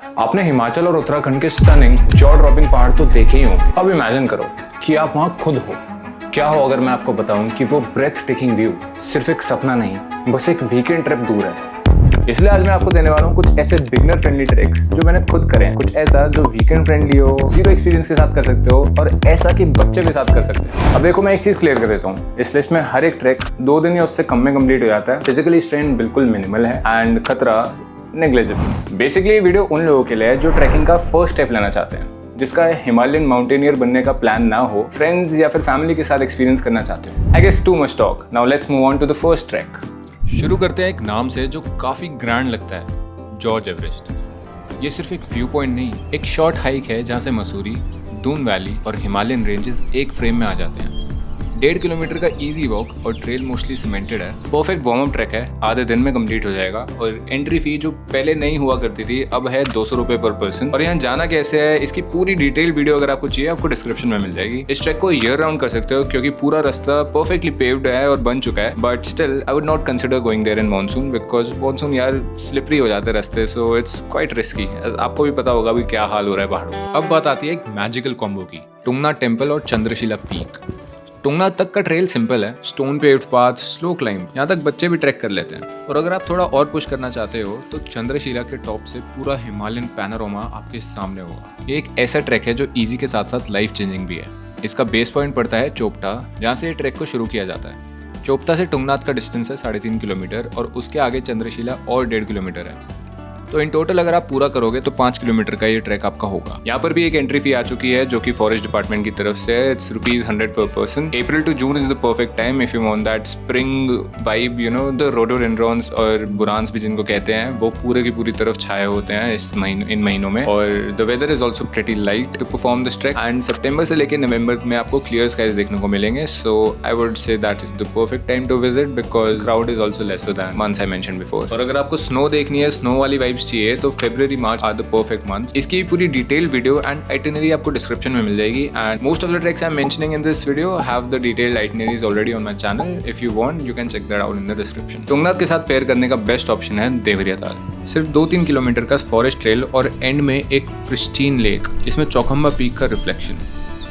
आपने हिमाचल और उत्तराखंड के स्टनिंग जॉ ड्रॉपिंग पहाड़ तो देखे ही हों। अब इमेजिन करो कि आप वहां खुद हो। क्या हो अगर मैं आपको बताऊं कि वो ब्रेथ टेकिंग व्यू सिर्फ एक सपना नहीं, बस एक वीकेंड ट्रिप दूर है। इसलिए आज मैं आपको देने वाला हूं कुछ ऐसे बिगनर फ्रेंडली ट्रिक्स जो मैंने खुद करे हैं। कुछ ऐसा जो वीकेंड फ्रेंडली हो, जीरो एक्सपीरियंस के साथ कर सकते हो, और ऐसा कि बच्चे के साथ कर सकते हो। अब देखो, मैं एक चीज क्लियर कर देता हूँ, इस लिस्ट में हर एक ट्रैक 2 दिन या उससे कम में कंप्लीट हो जाता है। फिजिकली स्ट्रेन बिल्कुल मिनिमल है एंड खतरा नेग्लिजिबल। बेसिकली ये वीडियो उन लोगों के लिए है जो ट्रैकिंग का फर्स्ट स्टेप लेना चाहते हैं, जिसका हिमालयन माउंटेनियर बनने का प्लान ना हो, फ्रेंड्स या फिर फैमिली के साथ एक्सपीरियंस करना चाहते हो। I guess too much talk, now let's move on to the first track. शुरू करते हैं एक नाम से जो काफ़ी ग्रैंड लगता है, जॉर्ज एवरेस्ट। ये सिर्फ एक व्यू पॉइंट नहीं, एक शॉर्ट हाइक है जहाँ से मसूरी, दून वैली और हिमालयन रेंजेस एक फ्रेम में आ जाते हैं। 1.5 किलोमीटर का इजी वॉक और ट्रेल मोस्टली सीमेंटेड है। परफेक्ट वार्म अप ट्रैक है, आधे दिन में कंप्लीट हो जाएगा। और एंट्री फी जो पहले नहीं हुआ करती थी अब है 200 रुपये पर पर्सन। और यहाँ जाना कैसे है, इसकी पूरी डिटेल वीडियो अगर आपको चाहिए आपको डिस्क्रिप्शन में मिल जाएगी। इस ट्रैक को ईयर राउंड कर सकते हो क्योंकि पूरा रास्ता परफेक्टली पेव्ड है और बन चुका है। But still I would not consider going there in monsoon, because monsoon यार स्लिपरी हो जाते हैं रास्ते, सो इट्स क्वाइट रिस्की। आपको भी पता होगा भी क्या हाल हो रहा है पहाड़ों में। अब बात आती है एक मैजिकल कॉम्बो की, टुंगनाथ टेम्पल और चंद्रशिला पीक। टुंगनाथ तक का ट्रेल सिंपल है, stone paved path, slow climb, यहाँ तक बच्चे भी ट्रैक कर लेते हैं। और अगर आप थोड़ा और पुश करना चाहते हो तो चंद्रशिला के टॉप से पूरा हिमालयन पैनोरामा आपके सामने होगा। ये एक ऐसा ट्रैक है जो इजी के साथ साथ लाइफ चेंजिंग भी है। इसका बेस पॉइंट पड़ता है चोपटा, जहाँ से ये ट्रैक को शुरू किया जाता है। चोपटा से टुंगनाथ का डिस्टेंस है 3.5 किलोमीटर और उसके आगे चंद्रशिला और 1.5 किलोमीटर है। तो इन टोटल अगर आप पूरा करोगे तो 5 किलोमीटर का ये ट्रैक आपका होगा। यहाँ पर भी एक एंट्री फी आ चुकी है जो कि फॉरेस्ट डिपार्टमेंट की तरफ से है। इट्स ₹100 पर person. April to June is the perfect time if you want that spring vibe, you know, the rhododendrons और बुरांस भी जिनको कहते हैं, वो पूरे की पूरी तरफ छाए होते हैं इन महीनों में। और the weather is also pretty light to perform this track. And सितंबर से लेकर नवंबर में आपको क्लियर स्काइज देखने को मिलेंगे। So I would say that is the perfect time to visit because crowd is also lesser than months I mentioned before. और अगर आपको स्नो देखनी है, स्नो वाली वाइब्स चाहिए, तो March are the perfect months. इसकी पूरी डिटेल वीडियो एंड आइटिनरी आपको डिस्क्रिप्शन में मिल जाएगी। And most of the tracks I am mentioning in this video have the detailed itineraries already on my channel. If you want you can check that out in the description. Tungnath के साथ pair करने का best option है देवरिया ताल। सिर्फ 2-3 kilometre का forest trail और and में एक प्रिस्टीन लेक जिसमें चौखंबा पीक का रिफ्लेक्शन।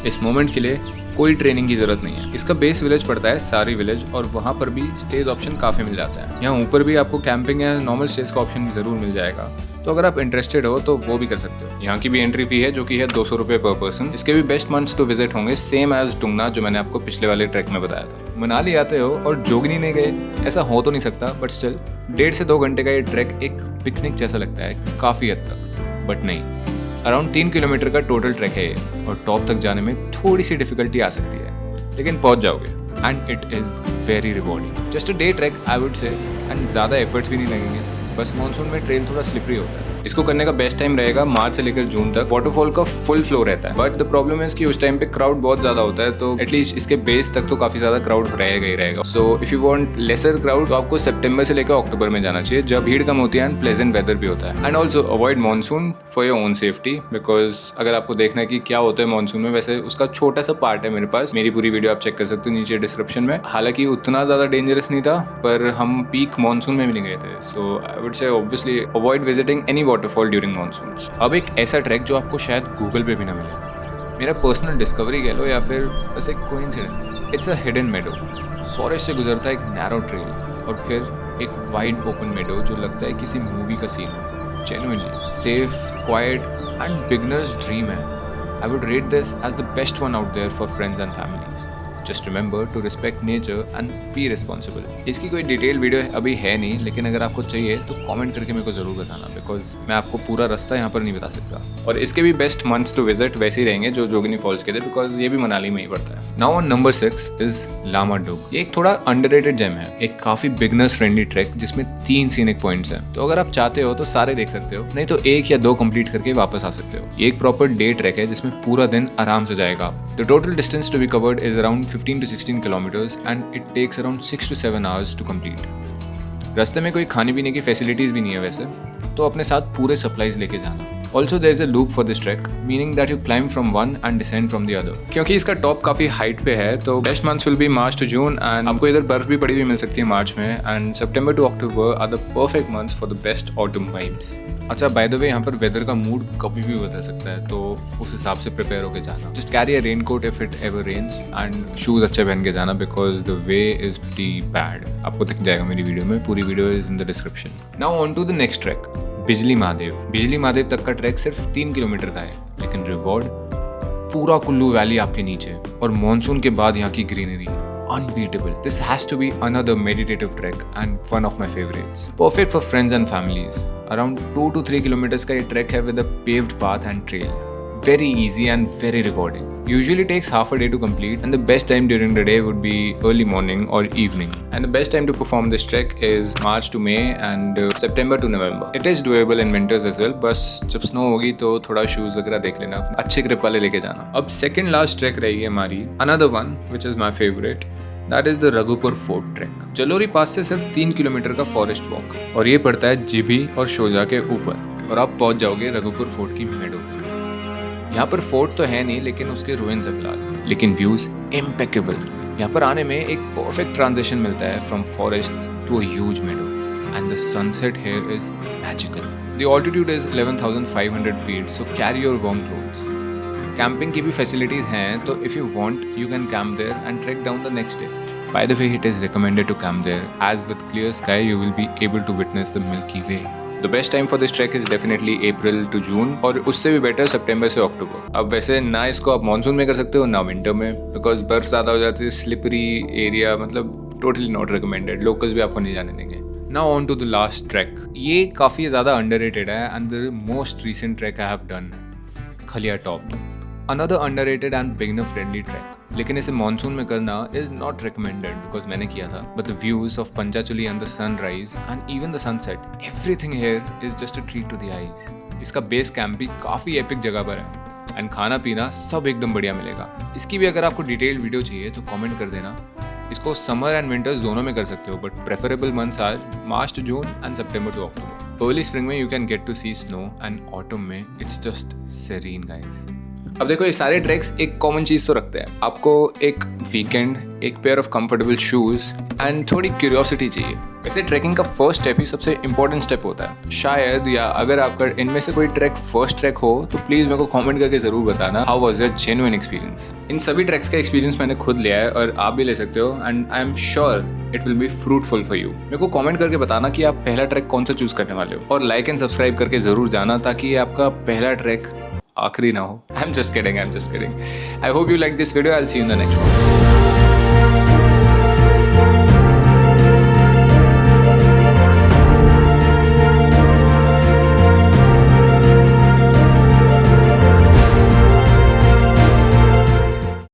इस मोमेंट के लिए कोई ट्रेनिंग की जरूरत नहीं है। इसका बेस विलेज पड़ता है सारी विलेज और वहाँ पर भी स्टेज ऑप्शन काफ़ी मिल जाता है। यहाँ ऊपर भी आपको कैंपिंग या नॉर्मल स्टेज का ऑप्शन जरूर मिल जाएगा, तो अगर आप इंटरेस्टेड हो तो वो भी कर सकते हो। यहाँ की भी एंट्री फी है जो कि है 200 रुपये पर पर्सन। इसके भी बेस्ट मंथ्स तो विजिट होंगे सेम एज टुंगनाथ जो मैंने आपको पिछले वाले ट्रैक में बताया था। मनाली आते हो और जोगनी नहीं गए, ऐसा हो तो नहीं सकता, बट स्टिल 1.5 से 2 घंटे का ये ट्रैक एक पिकनिक जैसा लगता है काफ़ी हद तक, बट नहीं। अराउंड 3 किलोमीटर का टोटल ट्रैक है ये और टॉप तक जाने में थोड़ी सी डिफिकल्टी आ सकती है, लेकिन पहुंच जाओगे and it is very rewarding. Just a day track I would से, एंड ज़्यादा एफर्ट्स भी नहीं लगेंगे। बस मानसून में ट्रेल थोड़ा स्लिपरी होता है। इसको करने का बेस्ट टाइम रहेगा मार्च से लेकर जून तक। वाटरफॉल का फुल फ्लो रहता है, बट द प्रॉब्लम है कि उस टाइम पे क्राउड बहुत ज्यादा होता है, तो एटलीस्ट इसके बेस तक तो काफी ज्यादा क्राउड रहेगा ही रहेगा। So if you want lesser crowd तो आपको सितंबर से लेकर अक्टूबर में जाना चाहिए, जब भीड़ कम होती है एंड प्लेजेंट वेदर भी होता है। And also avoid monsoon for your own safety, because अगर आपको देखना है कि क्या होता है मानसून में, वैसे उसका छोटा सा पार्ट है मेरे पास, मेरी पूरी वीडियो आप चेक कर सकते हो नीचे डिस्क्रिप्शन में। हालांकि उतना ज्यादा डेंजरस नहीं था, पर हम पीक मानसून में भी नहीं गए थे। So I would say obviously avoid visiting any waterfall during monsoon. अब एक ऐसा ट्रैक जो आपको शायद गूगल पे भी ना मिले, मेरा पर्सनल डिस्कवरी कह लो या फिर बस एक coincidence. It's a hidden Medo. Forest से गुजरता है एक नैरो ट्रेल और फिर एक वाइड ओपन मेडो जो लगता है किसी मूवी का सीन हो। Genuinely safe, quiet and beginners dream है। I would rate this as the best one out there for friends and families. Just remember to respect nature and be responsible. इसकी कोई detail video अभी है नहीं, लेकिन अगर आपको चाहिए तो कमेंट करके मेरे को जरूर बताना, बिकॉज मैं आपको पूरा रास्ता यहाँ पर नहीं बता सकता। और इसके भी बेस्ट मंथ्स टू विजिट वैसे ही रहेंगे जो जोगिनी फॉल्स के थे, बिकॉज ये भी मनाली में ही पड़ता है। Now on number 6 is Lama Dugh. ये एक थोड़ा अंडररेटेड जेम है, एक काफी बिगनर्स फ्रेंडली ट्रैक जिसमें 3 सीनिक पॉइंट्स हैं। तो अगर आप चाहते हो तो सारे देख सकते हो, नहीं तो 1 या 2 कंप्लीट करके वापस आ सकते हो। ये एक प्रॉपर डे ट्रैक है जिसमें पूरा दिन आराम से जाएगा। The total distance to be covered is around 15 to 16 kilometers and it takes around 6 to 7 hours to complete. रास्ते में कोई खाने पीने की फैसिलिटीज़ भी नहीं है वैसे, तो अपने साथ पूरे सप्लाईज लेके जाना। Also there is a loop for this track, meaning that you climb from one and descend from the other. क्योंकि इसका टॉप काफी हाइट पे है तो best months will be March to June, and आपको इधर बर्फ भी पड़ी हुई मिल सकती है मार्च में, and September to October are the perfect months for the best autumn vibes. अच्छा, बाय द वे यहाँ पर वेदर का मूड कभी भी बदल सकता है, तो उस हिसाब से प्रिपेयर होकर जाना। Just carry a raincoat if it ever rains, and shoes अच्छे पहन के जाना because the way is pretty bad. आपको दिख जाएगा मेरी वीडियो में, पूरी video is in the description. Now on to the next track, Bijli Mahadev. बिजली महादेव तक का ट्रैक सिर्फ 3 किलोमीटर का है, लेकिन रिवॉर्ड पूरा कुल्लू वैली आपके नीचे, और मॉनसून के बाद यहाँ की greenery unbeatable. This has to be another meditative trek and one of my favorites. Perfect for friends and families. Around 2 to 3 kilometers का ये trek है with a paved path and trail. Very easy and very rewarding. Usually takes half a day to complete, and the best time during the day would be early morning or evening. And the best time to perform this trek is March to May and September to November. It is doable in winters as well, बस जब snow होगी तो थोड़ा shoes वगैरह देख लेना, अच्छे grip वाले लेके जाना। अब second last trek रहेगी हमारी, another one which is my favorite. That is the Raghupur fort track. Jalori pass से सिर्फ 3 किलोमीटर का फॉरेस्ट वॉक, और ये पड़ता है जीभी और शोजा के ऊपर, और आप पहुंच जाओगे रघुपुर फोर्ट की मेडो में। यहाँ पर फोर्ट तो है नहीं, लेकिन उसके रुइंस है फिलहाल, लेकिन व्यूज इम्पेकेबल। यहाँ पर आने में एक परफेक्ट ट्रांजिशन मिलता है from forest to a huge meadow, and the sunset here is magical. The altitude is 11,500 feet, so carry your warm clothes. Camping की भी फैसिलिटीज हैं, तो if you want you can camp there and trek down the next day. By the way, it is recommended to camp there as with clear sky you will be able to witness the Milky Way. The best time for this track is definitely April to June, और उससे भी better सितंबर से अक्टूबर। अब वैसे ना इसको आप monsoon में कर सकते हो ना विंटर में, बिकॉज बर्फ ज़्यादा हो जाती है, स्लिपरी एरिया, मतलब टोटली नॉट रिकमेंडेड। लोकल्स भी आपको नहीं जाने देंगे। Now on to the last track. ये काफ़ी ज़्यादा अंडररेटेड है and the most recent track I have done, Khaliya top. Another underrated and beginner friendly trek, लेकिन इसे मानसून में करना is not recommended because मैंने किया था, but the views of Panchachuli and the sunrise and even the sunset, everything here is just a treat to the eyes. इसका base camp भी काफ़ी एपिक जगह पर है, एंड खाना पीना सब एकदम बढ़िया मिलेगा। इसकी भी अगर आपको डिटेल्ड वीडियो चाहिए तो कमेंट कर देना। इसको समर एंड विंटर्स दोनों में कर सकते हो, but preferable months are March to June and September to October. Early spring में you can get to see snow, and autumn में इट्स जस्ट सेरीन गाइस। अब देखो, ये सारे ट्रैक्स एक कॉमन चीज़ तो रखते हैं, आपको एक वीकेंड, एक pair of comfortable shoes and थोड़ी क्यूरियोसिटी चाहिए। वैसे ट्रैकिंग का फर्स्ट स्टेप ही सबसे इंपॉर्टेंट स्टेप होता है शायद, या अगर आपका इनमें से कोई ट्रैक फर्स्ट ट्रैक हो तो प्लीज़ मेरे को कमेंट करके ज़रूर बताना how was your genuine experience. इन सभी ट्रैक्स का एक्सपीरियंस मैंने खुद लिया है और आप भी ले सकते हो, and I am sure it will be fruitful for you. मेरे को कमेंट करके बताना कि आप पहला ट्रैक कौन सा चूज़ करने वाले हो, और लाइक एंड सब्सक्राइब करके ज़रूर जाना ताकि ये आपका पहला ट्रैक आखिरी ना हो। I'm just kidding. I hope you like this video. I'll see you in the next one.